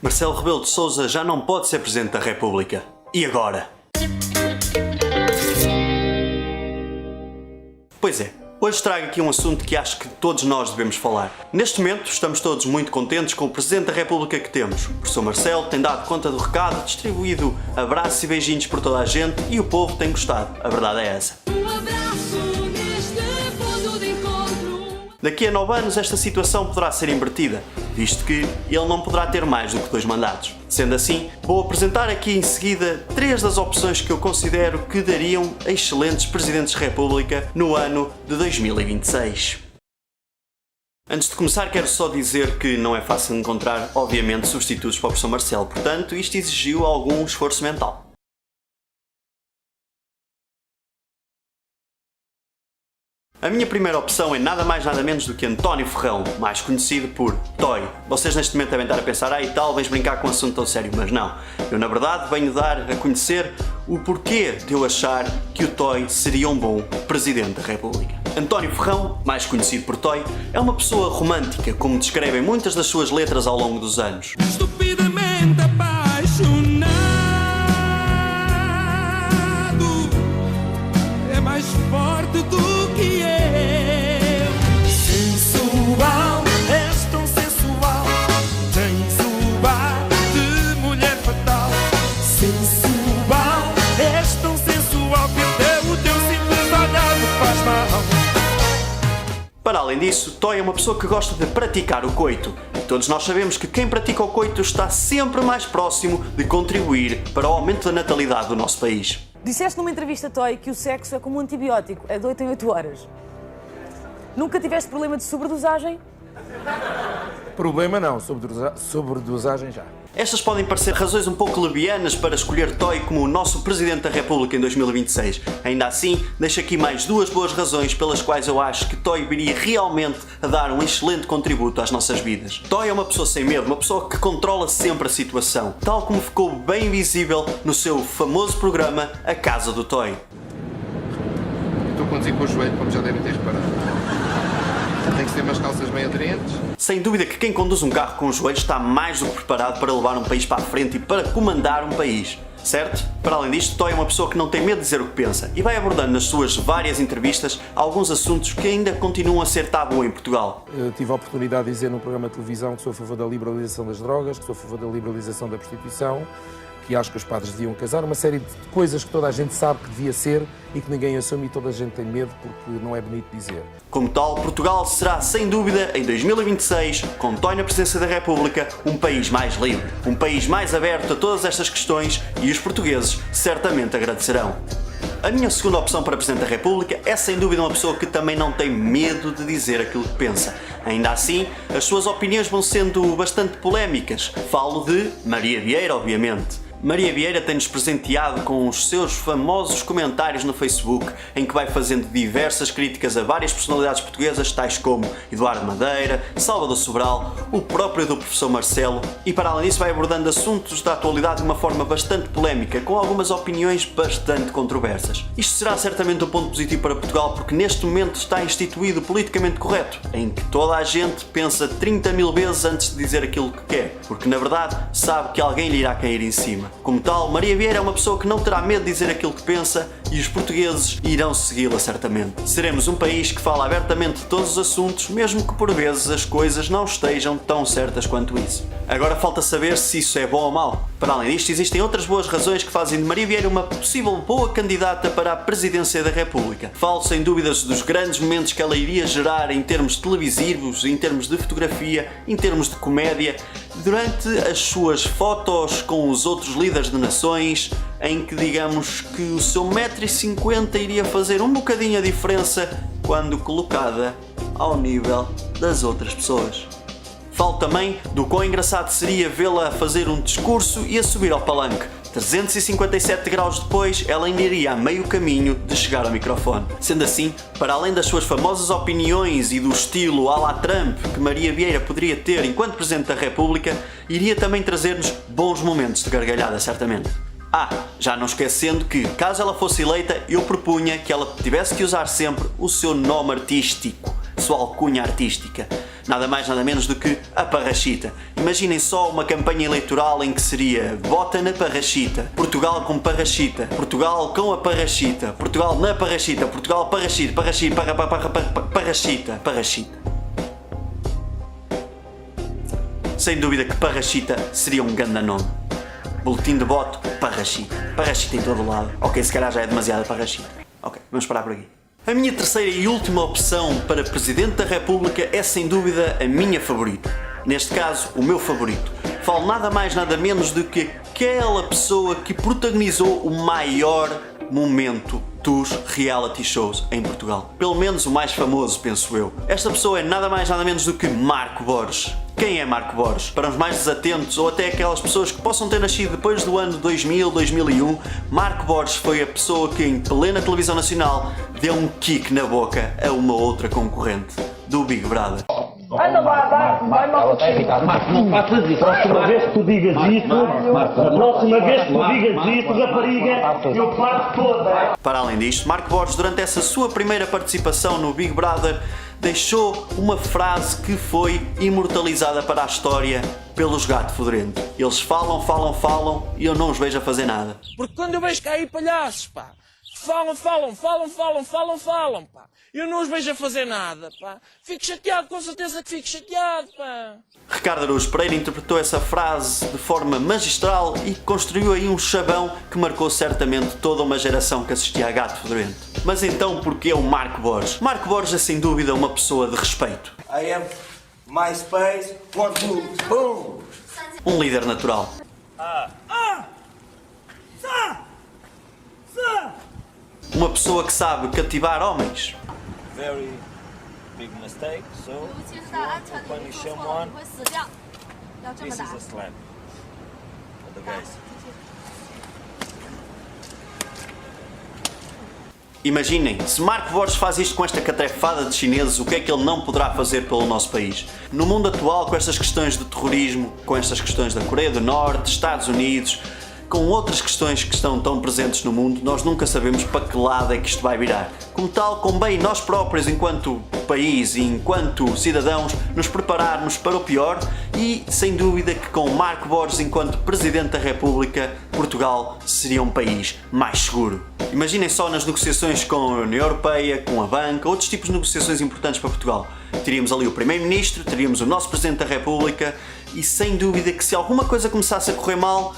Marcelo Rebelo de Sousa já não pode ser Presidente da República. E agora? Pois é, hoje trago aqui um assunto que acho que todos nós devemos falar. Neste momento estamos todos muito contentes com o Presidente da República que temos. O professor Marcelo tem dado conta do recado, distribuído abraços e beijinhos por toda a gente e o povo tem gostado. A verdade é essa. Daqui a 9 anos esta situação poderá ser invertida, visto que ele não poderá ter mais do que 2 mandatos. Sendo assim, vou apresentar aqui em seguida 3 das opções que eu considero que dariam a excelentes Presidentes de República no ano de 2026. Antes de começar, quero só dizer que não é fácil encontrar, obviamente, substitutos para o professor Marcelo, portanto, isto exigiu algum esforço mental. A minha primeira opção é nada mais nada menos do que António Ferrão, mais conhecido por Toy. Vocês neste momento devem estar a pensar, e tal, vens brincar com um assunto tão sério, mas não. Eu na verdade venho dar a conhecer o porquê de eu achar que o Toy seria um bom Presidente da República. António Ferrão, mais conhecido por Toy, é uma pessoa romântica, como descrevem muitas das suas letras ao longo dos anos. Estupidamente apaixonado, é mais forte do que eu. Sensual, és tão sensual, tens o ar de mulher fatal. Sensual, és tão sensual que até o teu simples olhar me faz mal. Para além disso, Toy é uma pessoa que gosta de praticar o coito. E todos nós sabemos que quem pratica o coito está sempre mais próximo de contribuir para o aumento da natalidade do nosso país. Disseste numa entrevista, Toy, que o sexo é como um antibiótico, é de 8 em 8 horas. Nunca tiveste problema de sobredosagem? Problema não, sobredosagem já. Estas podem parecer razões um pouco levianas para escolher Toy como o nosso Presidente da República em 2026. Ainda assim, deixo aqui mais 2 boas razões pelas quais eu acho que Toy viria realmente a dar um excelente contributo às nossas vidas. Toy é uma pessoa sem medo, uma pessoa que controla sempre a situação, tal como ficou bem visível no seu famoso programa A Casa do Toy. Estou a conduzir com o joelho, como já devem ter reparado. Tem que ser umas calças bem aderentes. Sem dúvida que quem conduz um carro com os joelhos está mais do que preparado para levar um país para a frente e para comandar um país, certo? Para além disto, Toy é uma pessoa que não tem medo de dizer o que pensa e vai abordando nas suas várias entrevistas alguns assuntos que ainda continuam a ser tabu em Portugal. Eu tive a oportunidade de dizer num programa de televisão que sou a favor da liberalização das drogas, que sou a favor da liberalização da prostituição, que acho que os padres deviam casar, uma série de coisas que toda a gente sabe que devia ser e que ninguém assume e toda a gente tem medo porque não é bonito dizer. Como tal, Portugal será, sem dúvida, em 2026, com Toy na presidência da República, um país mais livre, um país mais aberto a todas estas questões e os portugueses certamente agradecerão. A minha segunda opção para Presidente da República é sem dúvida uma pessoa que também não tem medo de dizer aquilo que pensa. Ainda assim, as suas opiniões vão sendo bastante polémicas. Falo de Maria Vieira, obviamente. Maria Vieira tem-nos presenteado com os seus famosos comentários no Facebook, em que vai fazendo diversas críticas a várias personalidades portuguesas, tais como Eduardo Madeira, Salvador Sobral, o próprio do professor Marcelo, e para além disso vai abordando assuntos da atualidade de uma forma bastante polémica, com algumas opiniões bastante controversas. Isto será certamente um ponto positivo para Portugal, porque neste momento está instituído o politicamente correto, em que toda a gente pensa 30.000 vezes antes de dizer aquilo que quer, porque na verdade sabe que alguém lhe irá cair em cima. Como tal, Maria Vieira é uma pessoa que não terá medo de dizer aquilo que pensa e os portugueses irão segui-la certamente. Seremos um país que fala abertamente de todos os assuntos, mesmo que por vezes as coisas não estejam tão certas quanto isso. Agora falta saber se isso é bom ou mau. Para além disto, existem outras boas razões que fazem de Maria Vieira uma possível boa candidata para a presidência da República. Falo sem dúvidas dos grandes momentos que ela iria gerar em termos televisivos, em termos de fotografia, em termos de comédia, durante as suas fotos com os outros líderes de nações, em que digamos que o seu 1,50 m iria fazer um bocadinho a diferença quando colocada ao nível das outras pessoas. Falo também do quão engraçado seria vê-la fazer um discurso e a subir ao palanque. 357 graus depois, ela ainda iria a meio caminho de chegar ao microfone. Sendo assim, para além das suas famosas opiniões e do estilo à la Trump que Maria Vieira poderia ter enquanto Presidente da República, iria também trazer-nos bons momentos de gargalhada, certamente. Já não esquecendo que, caso ela fosse eleita, eu propunha que ela tivesse que usar sempre o seu nome artístico, a sua alcunha artística. Nada mais nada menos do que a Parrachita. Imaginem só uma campanha eleitoral em que seria vota na Parrachita, Portugal com Parrachita, Portugal com a Parrachita, Portugal na Parrachita, Portugal Parrachita, Parrachita, Parrachita, Parrachita. Sem dúvida que Parrachita seria um grande nome. Boletim de voto, Parrachita. Parrachita em todo lado. Ok, se calhar já é demasiada Parrachita. Ok, vamos parar por aqui. A minha terceira e última opção para Presidente da República é sem dúvida a minha favorita. Neste caso, o meu favorito. Falo nada mais nada menos do que aquela pessoa que protagonizou o maior momento dos reality shows em Portugal. Pelo menos o mais famoso, penso eu. Esta pessoa é nada mais nada menos do que Marco Borges. Quem é Marco Borges? Para os mais desatentos ou até aquelas pessoas que possam ter nascido depois do ano 2000, 2001, Marco Borges foi a pessoa que em plena televisão nacional deu um kick na boca a uma outra concorrente do Big Brother. Anda, vai, Ela está irritada. Marco, não faças isso. próxima vez que tu digas isso, rapariga, eu parto toda. Para além disto, Marco Borges, durante essa sua primeira participação no Big Brother, deixou uma frase que foi imortalizada para a história pelos Gato Fedorento. Eles falam e eu não os vejo a fazer nada. Porque quando eu vejo cair palhaços, pá, falam, pá, eu não os vejo a fazer nada, pá. Fico chateado, com certeza que fico chateado, pá. Ricardo Araújo Pereira interpretou essa frase de forma magistral e construiu aí um chavão que marcou certamente toda uma geração que assistia a Gato Fedorento. Mas então porquê o Marco Borges? Marco Borges é sem dúvida uma pessoa de respeito. I am MySpace, 1, 2, boom! Um líder natural. Uma pessoa que sabe cativar homens. Very big mistake, so punish someone. This is a slap for the guys. Imaginem, se Marco Borges faz isto com esta catrefada de chineses, o que é que ele não poderá fazer pelo nosso país? No mundo atual, com estas questões de terrorismo, com estas questões da Coreia do Norte, Estados Unidos, com outras questões que estão tão presentes no mundo, nós nunca sabemos para que lado é que isto vai virar. Como tal, convém nós próprios, enquanto país e enquanto cidadãos, nos prepararmos para o pior e, sem dúvida, que com Marco Borges enquanto Presidente da República, Portugal seria um país mais seguro. Imaginem só nas negociações com a União Europeia, com a banca, outros tipos de negociações importantes para Portugal. Teríamos ali o Primeiro-Ministro, teríamos o nosso Presidente da República e, sem dúvida, que se alguma coisa começasse a correr mal,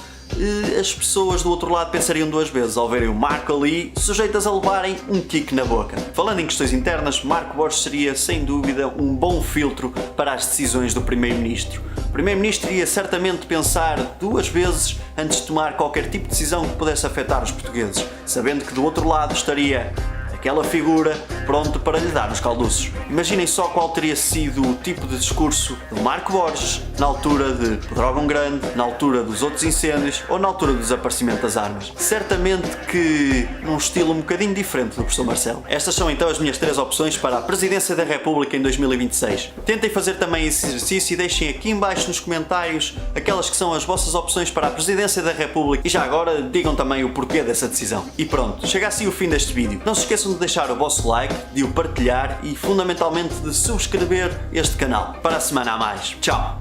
as pessoas do outro lado pensariam duas vezes ao verem o Marco ali sujeitas a levarem um kick na boca. Falando em questões internas, Marco Borges seria sem dúvida um bom filtro para as decisões do Primeiro-Ministro. O Primeiro-Ministro iria certamente pensar duas vezes antes de tomar qualquer tipo de decisão que pudesse afetar os portugueses, sabendo que do outro lado estaria aquela figura pronto para lhe dar os calduços. Imaginem só qual teria sido o tipo de discurso do Marco Borges na altura de Pedrógão Grande, na altura dos outros incêndios ou na altura do desaparecimento das armas. Certamente que num estilo um bocadinho diferente do professor Marcelo. Estas são então as minhas 3 opções para a Presidência da República em 2026. Tentem fazer também esse exercício e deixem aqui em baixo nos comentários aquelas que são as vossas opções para a Presidência da República e já agora digam também o porquê dessa decisão. E pronto, chega assim o fim deste vídeo. Não se esqueçam de deixar o vosso like, de o partilhar e fundamentalmente de subscrever este canal. Para a semana a mais. Tchau!